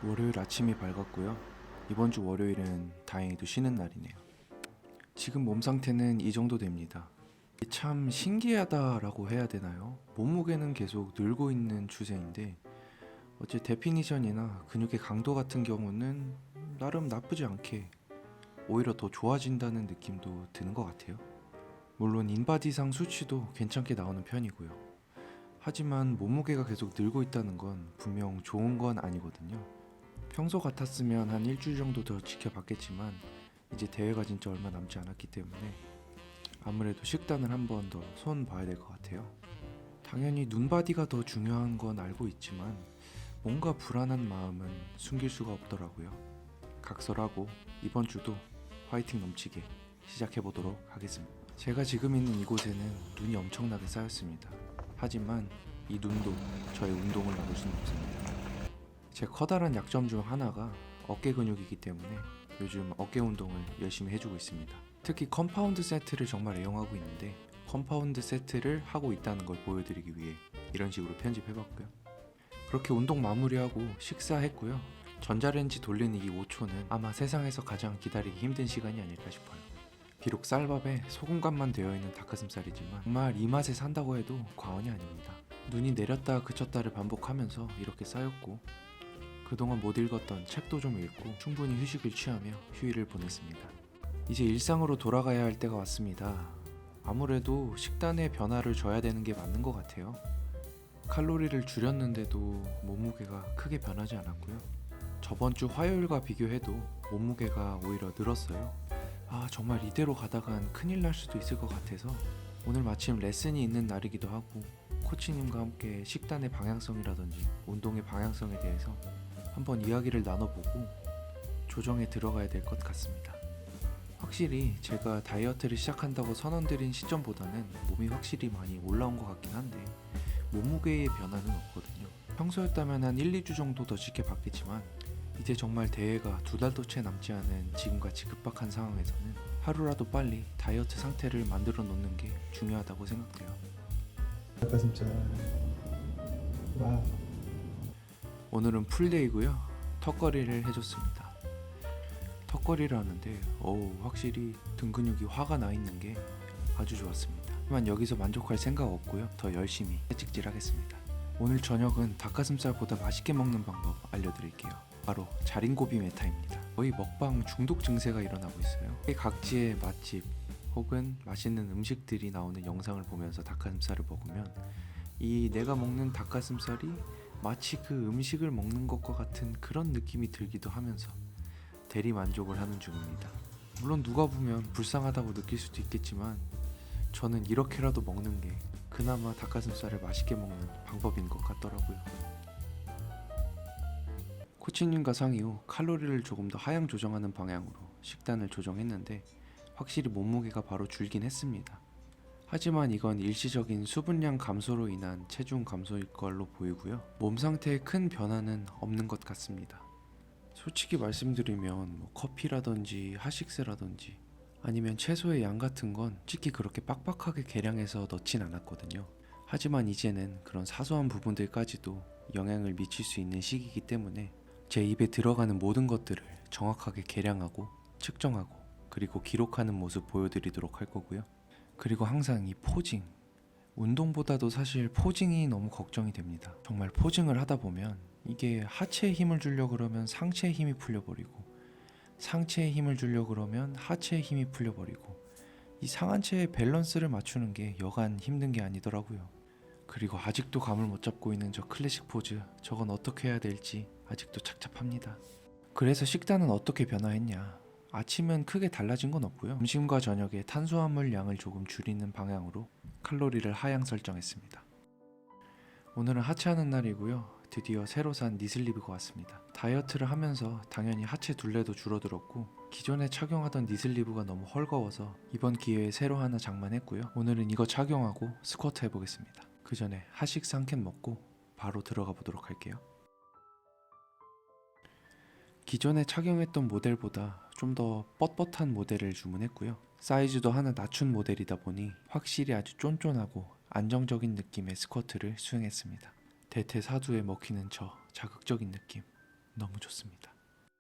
월요일 아침이 밝았고요. 이번 주 월요일은 다행히도 쉬는 날이네요. 지금 몸 상태는 이 정도 됩니다. 참 신기하다라고 해야 되나요? 몸무게는 계속 늘고 있는 추세인데 어째 데피니션이나 근육의 강도 같은 경우는 나름 나쁘지 않게 오히려 더 좋아진다는 느낌도 드는 것 같아요. 물론 인바디상 수치도 괜찮게 나오는 편이고요. 하지만 몸무게가 계속 늘고 있다는 건 분명 좋은 건 아니거든요. 평소 같았으면 한 일주일 정도 더 지켜봤겠지만 이제 대회가 진짜 얼마 남지 않았기 때문에 아무래도 식단을 한 번 더 손 봐야 될 것 같아요. 당연히 눈바디가 더 중요한 건 알고 있지만 뭔가 불안한 마음은 숨길 수가 없더라고요. 각설하고 이번 주도 화이팅 넘치게 시작해보도록 하겠습니다. 제가 지금 있는 이곳에는 눈이 엄청나게 쌓였습니다. 하지만 이 눈도 저의 운동을 막을 수는 없습니다. 제 커다란 약점 중 하나가 어깨 근육이기 때문에 요즘 어깨 운동을 열심히 해주고 있습니다. 특히 컴파운드 세트를 정말 애용하고 있는데 컴파운드 세트를 하고 있다는 걸 보여드리기 위해 이런 식으로 편집해봤고요. 그렇게 운동 마무리하고 식사했고요. 전자레인지 돌리는 이 5초는 아마 세상에서 가장 기다리기 힘든 시간이 아닐까 싶어요. 비록 쌀밥에 소금간만 되어있는 닭가슴살이지만 정말 이 맛에 산다고 해도 과언이 아닙니다. 눈이 내렸다 그쳤다를 반복하면서 이렇게 쌓였고 그동안 못 읽었던 책도 좀 읽고 충분히 휴식을 취하며 휴일을 보냈습니다. 이제 일상으로 돌아가야 할 때가 왔습니다. 아무래도 식단에 변화를 줘야 되는 게 맞는 것 같아요. 칼로리를 줄였는데도 몸무게가 크게 변하지 않았고요. 저번 주 화요일과 비교해도 몸무게가 오히려 늘었어요. 정말 이대로 가다간 큰일 날 수도 있을 것 같아서 오늘 마침 레슨이 있는 날이기도 하고 코치님과 함께 식단의 방향성이라든지 운동의 방향성에 대해서 한번 이야기를 나눠보고 조정에 들어가야 될 것 같습니다. 확실히 제가 다이어트를 시작한다고 선언드린 시점보다는 몸이 확실히 많이 올라온 것 같긴 한데 몸무게의 변화는 없거든요. 평소였다면 한 1, 2주 정도 더 지켜봤겠지만 이제 정말 대회가 2달도 채 남지 않은 지금같이 급박한 상황에서는 하루라도 빨리 다이어트 상태를 만들어 놓는 게 중요하다고 생각돼요. 닭가슴살. 와. 오늘은 풀데이고요. 턱걸이를 해줬습니다. 턱걸이를 하는데 확실히 등 근육이 화가 나 있는 게 아주 좋았습니다. 하지만 여기서 만족할 생각 없고요. 더 열심히 채찍질하겠습니다. 오늘 저녁은 닭가슴살보다 맛있게 먹는 방법 알려드릴게요. 바로 자린고비 메타입니다. 거의 먹방 중독 증세가 일어나고 있어요. 각지의 맛집 혹은 맛있는 음식들이 나오는 영상을 보면서 닭가슴살을 먹으면 이 내가 먹는 닭가슴살이 마치 그 음식을 먹는 것과 같은 그런 느낌이 들기도 하면서 대리 만족을 하는 중입니다. 물론 누가 보면 불쌍하다고 느낄 수도 있겠지만 저는 이렇게라도 먹는 게 그나마 닭가슴살을 맛있게 먹는 방법인 것 같더라고요. 코치님과 상의 후 칼로리를 조금 더 하향 조정하는 방향으로 식단을 조정했는데 확실히 몸무게가 바로 줄긴 했습니다. 하지만 이건 일시적인 수분량 감소로 인한 체중 감소일 걸로 보이고요. 몸 상태에 큰 변화는 없는 것 같습니다. 솔직히 말씀드리면 커피라든지 하식스라든지 아니면 채소의 양 같은 건 솔직히 그렇게 빡빡하게 계량해서 넣진 않았거든요. 하지만 이제는 그런 사소한 부분들까지도 영향을 미칠 수 있는 시기이기 때문에 제 입에 들어가는 모든 것들을 정확하게 계량하고 측정하고 그리고 기록하는 모습 보여드리도록 할 거고요. 그리고 항상 이 포징, 운동보다도 사실 포징이 너무 걱정이 됩니다. 정말 포징을 하다 보면 이게 하체에 힘을 주려고 그러면 상체에 힘이 풀려버리고 상체에 힘을 주려고 그러면 하체에 힘이 풀려버리고 이 상하체의 밸런스를 맞추는 게 여간 힘든 게 아니더라고요. 그리고 아직도 감을 못 잡고 있는 저 클래식 포즈, 저건 어떻게 해야 될지 아직도 착잡합니다. 그래서 식단은 어떻게 변화했냐? 아침은 크게 달라진 건 없고요. 점심과 저녁에 탄수화물 양을 조금 줄이는 방향으로 칼로리를 하향 설정했습니다. 오늘은 하체하는 날이고요. 드디어 새로 산 니슬리브가 왔습니다. 다이어트를 하면서 당연히 하체 둘레도 줄어들었고 기존에 착용하던 니슬리브가 너무 헐거워서 이번 기회에 새로 하나 장만했고요. 오늘은 이거 착용하고 스쿼트 해보겠습니다. 그 전에 하식스 한 캔 먹고 바로 들어가 보도록 할게요. 기존에 착용했던 모델보다 좀 더 뻣뻣한 모델을 주문했고요. 사이즈도 하나 낮춘 모델이다 보니 확실히 아주 쫀쫀하고 안정적인 느낌의 스쿼트를 수행했습니다. 대퇴사두에 먹히는 저 자극적인 느낌 너무 좋습니다.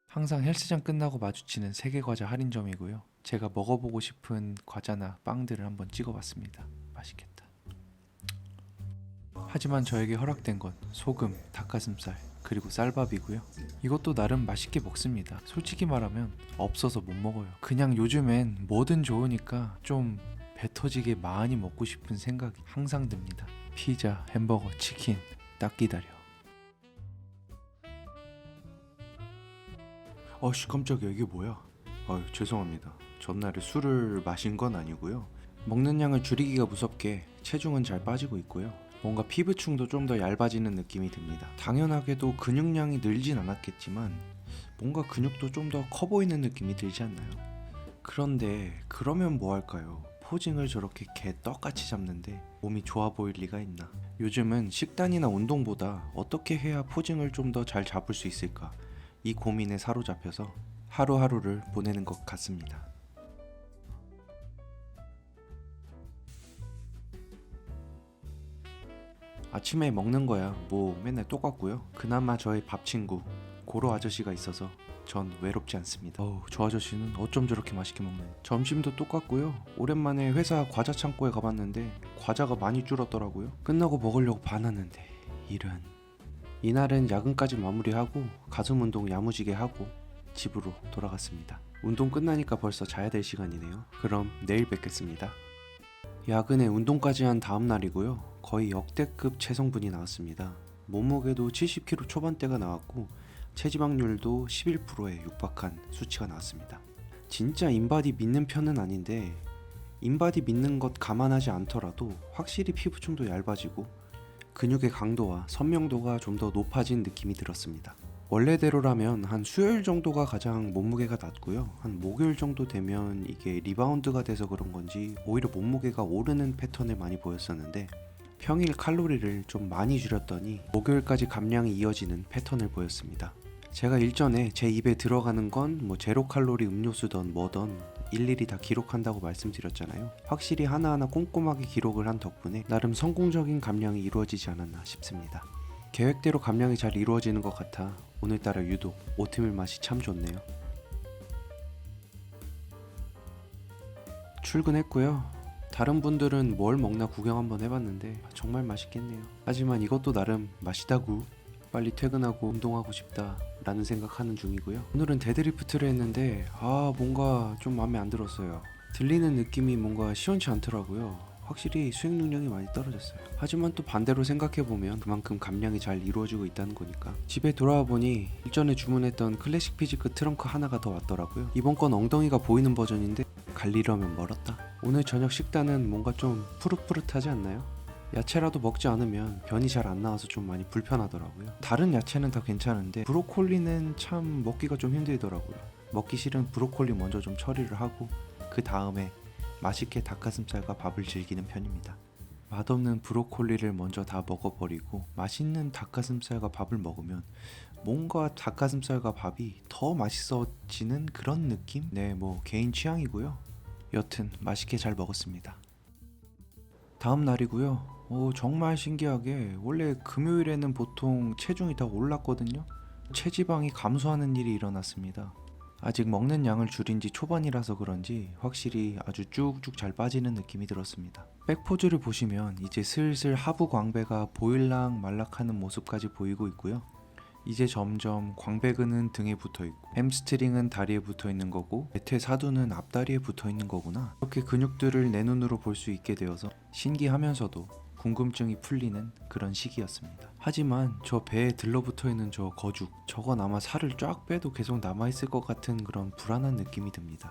항상 헬스장 끝나고 마주치는 세계과자 할인점이고요. 제가 먹어보고 싶은 과자나 빵들을 한번 찍어봤습니다. 맛있겠다. 하지만 저에게 허락된 건 소금, 닭가슴살, 그리고 쌀밥이고요. 이것도 나름 맛있게 먹습니다. 솔직히 말하면 없어서 못 먹어요. 그냥 요즘엔 뭐든 좋으니까 좀 배 터지게 많이 먹고 싶은 생각이 항상 듭니다. 피자, 햄버거, 치킨 딱 기다려. 어씨 깜짝이야, 이게 뭐야? 아유 죄송합니다. 전날에 술을 마신 건 아니고요. 먹는 양을 줄이기가 무섭게 체중은 잘 빠지고 있고요. 뭔가 피부층도 좀 더 얇아지는 느낌이 듭니다. 당연하게도 근육량이 늘진 않았겠지만 뭔가 근육도 좀 더 커 보이는 느낌이 들지 않나요? 그런데 그러면 뭐 할까요? 포징을 저렇게 개떡같이 잡는데 몸이 좋아 보일 리가 있나? 요즘은 식단이나 운동보다 어떻게 해야 포징을 좀 더 잘 잡을 수 있을까? 이 고민에 사로잡혀서 하루하루를 보내는 것 같습니다. 아침에 먹는 거야 뭐 맨날 똑같고요. 그나마 저의 밥 친구 고로 아저씨가 있어서 전 외롭지 않습니다. 저 아저씨는 어쩜 저렇게 맛있게 먹나요? 점심도 똑같고요. 오랜만에 회사 과자 창고에 가봤는데 과자가 많이 줄었더라고요. 끝나고 먹으려고 반하는데 이런. 이날은 야근까지 마무리하고 가슴 운동 야무지게 하고 집으로 돌아갔습니다. 운동 끝나니까 벌써 자야 될 시간이네요. 그럼 내일 뵙겠습니다. 야근에 운동까지 한 다음 날이고요. 거의 역대급 체성분이 나왔습니다. 몸무게도 70kg 초반대가 나왔고 체지방률도 11%에 육박한 수치가 나왔습니다. 진짜 인바디 믿는 편은 아닌데 인바디 믿는 것 감안하지 않더라도 확실히 피부층도 얇아지고 근육의 강도와 선명도가 좀 더 높아진 느낌이 들었습니다. 원래대로라면 한 수요일 정도가 가장 몸무게가 낮고요. 한 목요일 정도 되면 이게 리바운드가 돼서 그런 건지 오히려 몸무게가 오르는 패턴을 많이 보였었는데 평일 칼로리를 좀 많이 줄였더니 목요일까지 감량이 이어지는 패턴을 보였습니다. 제가 일전에 제 입에 들어가는 건 뭐 제로 칼로리 음료수든 뭐든 일일이 다 기록한다고 말씀드렸잖아요. 확실히 하나하나 꼼꼼하게 기록을 한 덕분에 나름 성공적인 감량이 이루어지지 않았나 싶습니다. 계획대로 감량이 잘 이루어지는 것 같아 오늘따라 유독 오트밀 맛이 참 좋네요. 출근했고요. 다른 분들은 뭘 먹나 구경 한번 해봤는데 정말 맛있겠네요. 하지만 이것도 나름 맛있다구. 빨리 퇴근하고 운동하고 싶다 라는 생각하는 중이고요. 오늘은 데드리프트를 했는데 뭔가 좀 마음에 안 들었어요. 들리는 느낌이 뭔가 시원치 않더라고요. 확실히 수행 능력이 많이 떨어졌어요. 하지만 또 반대로 생각해보면 그만큼 감량이 잘 이루어지고 있다는 거니까. 집에 돌아와 보니 일전에 주문했던 클래식 피지크 트렁크 하나가 더 왔더라고요. 이번 건 엉덩이가 보이는 버전인데 갈리려면 멀었다. 오늘 저녁 식단은 뭔가 좀 푸릇푸릇하지 않나요? 야채라도 먹지 않으면 변이 잘 안 나와서 좀 많이 불편하더라고요. 다른 야채는 다 괜찮은데 브로콜리는 참 먹기가 좀 힘들더라고요. 먹기 싫은 브로콜리 먼저 좀 처리를 하고 그 다음에 맛있게 닭가슴살과 밥을 즐기는 편입니다. 맛없는 브로콜리를 먼저 다 먹어버리고 맛있는 닭가슴살과 밥을 먹으면 뭔가 닭가슴살과 밥이 더 맛있어지는 그런 느낌? 네, 뭐 개인 취향이고요. 여튼 맛있게 잘 먹었습니다. 다음 날이고요. 정말 신기하게 원래 금요일에는 보통 체중이 더 올랐거든요. 체지방이 감소하는 일이 일어났습니다. 아직 먹는 양을 줄인 지 초반이라서 그런지 확실히 아주 쭉쭉 잘 빠지는 느낌이 들었습니다. 백포즈를 보시면 이제 슬슬 하부 광배가 보일락 말락하는 모습까지 보이고 있고요. 이제 점점 광배근은 등에 붙어있고 햄스트링은 다리에 붙어있는 거고 대퇴사두는 앞다리에 붙어있는 거구나. 이렇게 근육들을 내 눈으로 볼 수 있게 되어서 신기하면서도 궁금증이 풀리는 그런 시기였습니다. 하지만 저 배에 들러붙어있는 저 거죽, 저건 아마 살을 쫙 빼도 계속 남아있을 것 같은 그런 불안한 느낌이 듭니다.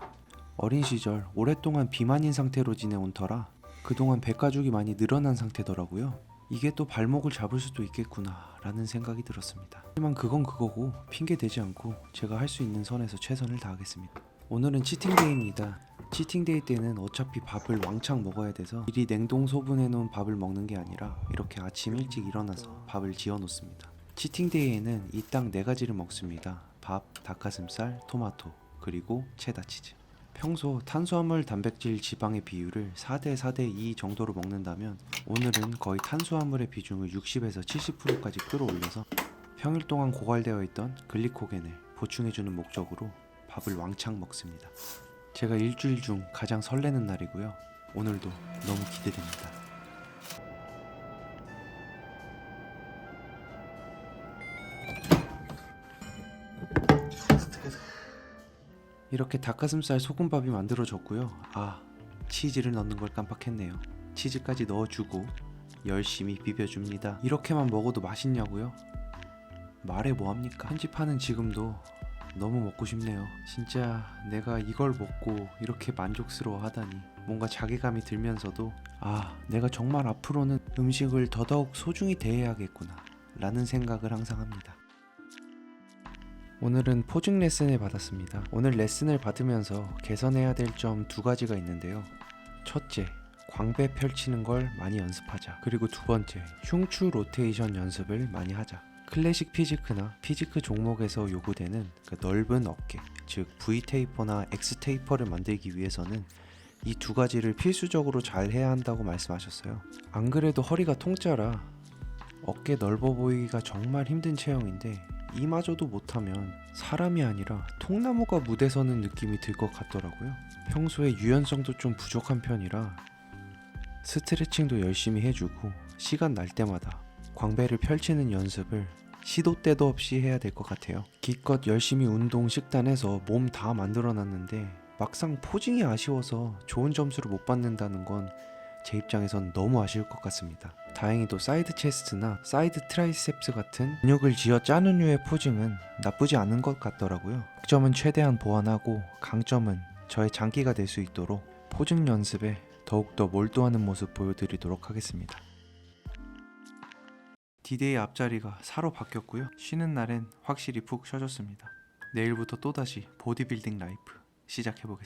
어린 시절 오랫동안 비만인 상태로 지내온 터라 그동안 배가죽이 많이 늘어난 상태더라고요. 이게 또 발목을 잡을 수도 있겠구나 라는 생각이 들었습니다. 하지만 그건 그거고 핑계 대지 않고 제가 할 수 있는 선에서 최선을 다하겠습니다. 오늘은 치팅데이입니다. 치팅데이 때는 어차피 밥을 왕창 먹어야 돼서 미리 냉동 소분해 놓은 밥을 먹는 게 아니라 이렇게 아침 일찍 일어나서 밥을 지어 놓습니다. 치팅데이에는 이 딱 4가지를 먹습니다. 밥, 닭가슴살, 토마토, 그리고 체다치즈. 평소 탄수화물, 단백질, 지방의 비율을 4대 4대 2 정도로 먹는다면 오늘은 거의 탄수화물의 비중을 60에서 70%까지 끌어올려서 평일 동안 고갈되어 있던 글리코겐을 보충해주는 목적으로 밥을 왕창 먹습니다. 제가 일주일 중 가장 설레는 날이고요. 오늘도 너무 기대됩니다. 이렇게 닭가슴살 소금밥이 만들어졌고요. 아, 치즈를 넣는 걸 깜빡했네요. 치즈까지 넣어주고 열심히 비벼줍니다. 이렇게만 먹어도 맛있냐고요? 말해 뭐합니까? 편집하는 지금도 너무 먹고 싶네요. 진짜 내가 이걸 먹고 이렇게 만족스러워 하다니 뭔가 자괴감이 들면서도 아, 내가 정말 앞으로는 음식을 더더욱 소중히 대해야겠구나 라는 생각을 항상 합니다. 오늘은 포징 레슨을 받았습니다. 오늘 레슨을 받으면서 개선해야 될 점 2가지가 있는데요. 첫째, 광배 펼치는 걸 많이 연습하자. 그리고 2번째, 흉추 로테이션 연습을 많이 하자. 클래식 피지크나 피지크 종목에서 요구되는 그 넓은 어깨, 즉 V 테이퍼나 X 테이퍼를 만들기 위해서는 이 2가지를 필수적으로 잘 해야 한다고 말씀하셨어요. 안 그래도 허리가 통짜라 어깨 넓어 보이기가 정말 힘든 체형인데 이마저도 못하면 사람이 아니라 통나무가 무대 서는 느낌이 들 것 같더라고요. 평소에 유연성도 좀 부족한 편이라 스트레칭도 열심히 해주고 시간 날 때마다 광배를 펼치는 연습을 시도 때도 없이 해야 될 것 같아요. 기껏 열심히 운동 식단해서 몸 다 만들어놨는데 막상 포징이 아쉬워서 좋은 점수를 못 받는다는 건 제 입장에선 너무 아쉬울 것 같습니다. 다행히도 사이드 체스트나 사이드 트라이셉스 같은 근육을 쥐어 짜는 류의 포징은 나쁘지 않은 것 같더라고요. 약점은 최대한 보완하고 강점은 저의 장기가 될 수 있도록 포징 연습에 더욱더 몰두하는 모습 보여드리도록 하겠습니다. 디데이 앞자리가 4로 바뀌었고요. 쉬는 날엔 확실히 푹 쉬어졌습니다. 내일부터 또다시 보디빌딩 라이프 시작해보겠습니다.